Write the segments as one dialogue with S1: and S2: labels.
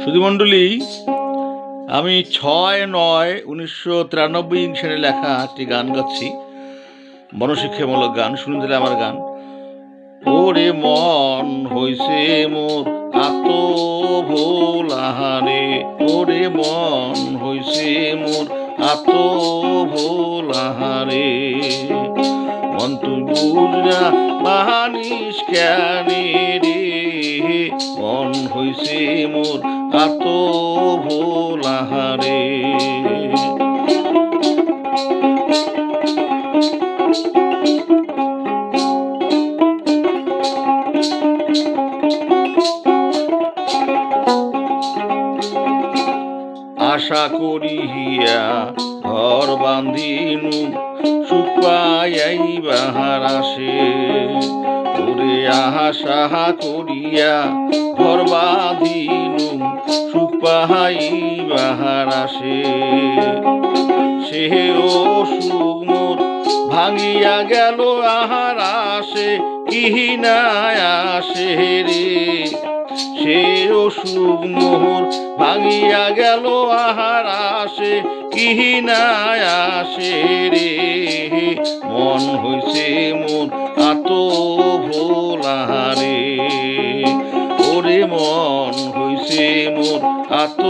S1: সুধীমণ্ডলী, আমি 6/9/1993 সালে লেখা একটি গান গাচ্ছি, বনশিক্ষামূলক গান। শুনে দিলে আমার গান। ওরে মন হইছে মোর আত ভোলাহারে, ওরে মন হইছে মোর আত ভোলাহারে, মন তুই বুঝনা মানিস কেনে রে, মন হইছে মোর আত ভোলাহারে। আশা করিয়া ঘর বান্ধিনু, সুখ পাই বাহার আসে, ওরে আশা করিয়া ঘর বাঁধিনু, সুখ পাই বাহার আসে, সে ও সুখ মোর ভাঙিয়া গেল আহার আসে, কি না আসে রে, সে ও সুখ মোর ভাঙিয়া গেল আহার আসে, কি না আসে রে, মন হইছে মোর আত ভোলাহারে, ওরে মন হইছে মোর আত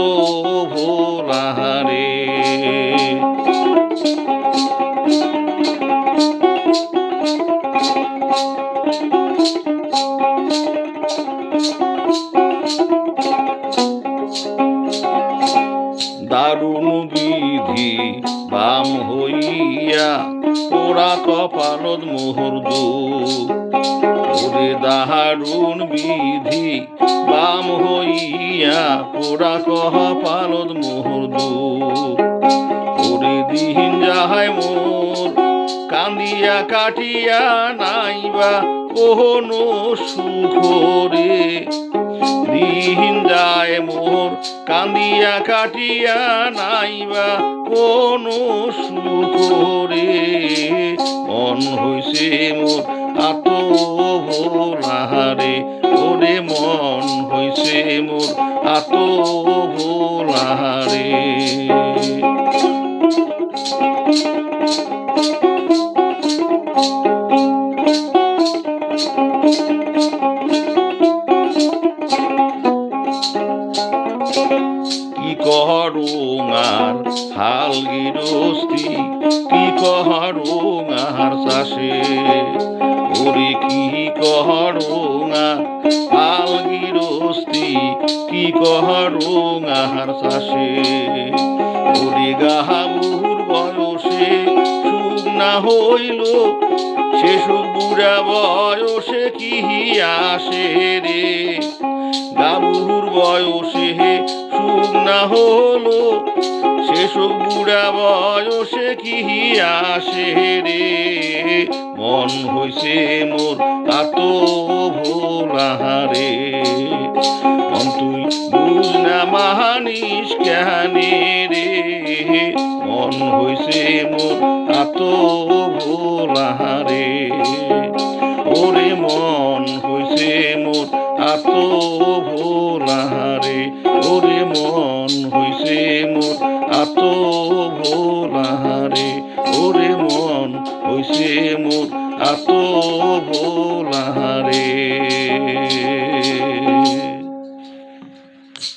S1: ভোলাহারে। দারুণ বিধি বাম হইয়া পোড়া কপালত মোহর দু, ওরে দারুণ বিধি বাম হইয়া পোড়া কপালত মোহর দু, ওরে দিন যাহাই মোর কান্দিয়া কাটিয়া নাইবা কোনো সুখ রে, দিন যায় মোর কান্দিয়া কাটিয়া নাইবা কোনো সুখ রে, মন হইছে মোর আত ভোলাহারে, ওরে মন হইছে মোর আত ভোলাহারে। কি করুঙার হাল গিরস্তি, কি করুঙার চাষে, ওরে কি করুঙার হাল গিরস্তি, কি করুঙার চাষে, ওরে গাহাবুর বয়সে সুখ না হইল, সে সুখ বুড়া বয়সে কি আসে রে, গাবুর বয়সে সুখ না হলো, সে সুখ বুড়া বয়সে কি আসে রে, মন হইছে মোর আত ভোলাহারে, মন তুই বুঝ না মানিস কেনে রে, মন হইছে মোর আত ভোলাহারে, ওরে মন হইছে মোর আত ভোলাহারে, ওরে মন হইছে মোর আত ভোলাহারে, ওরে মন হইছে মোর আত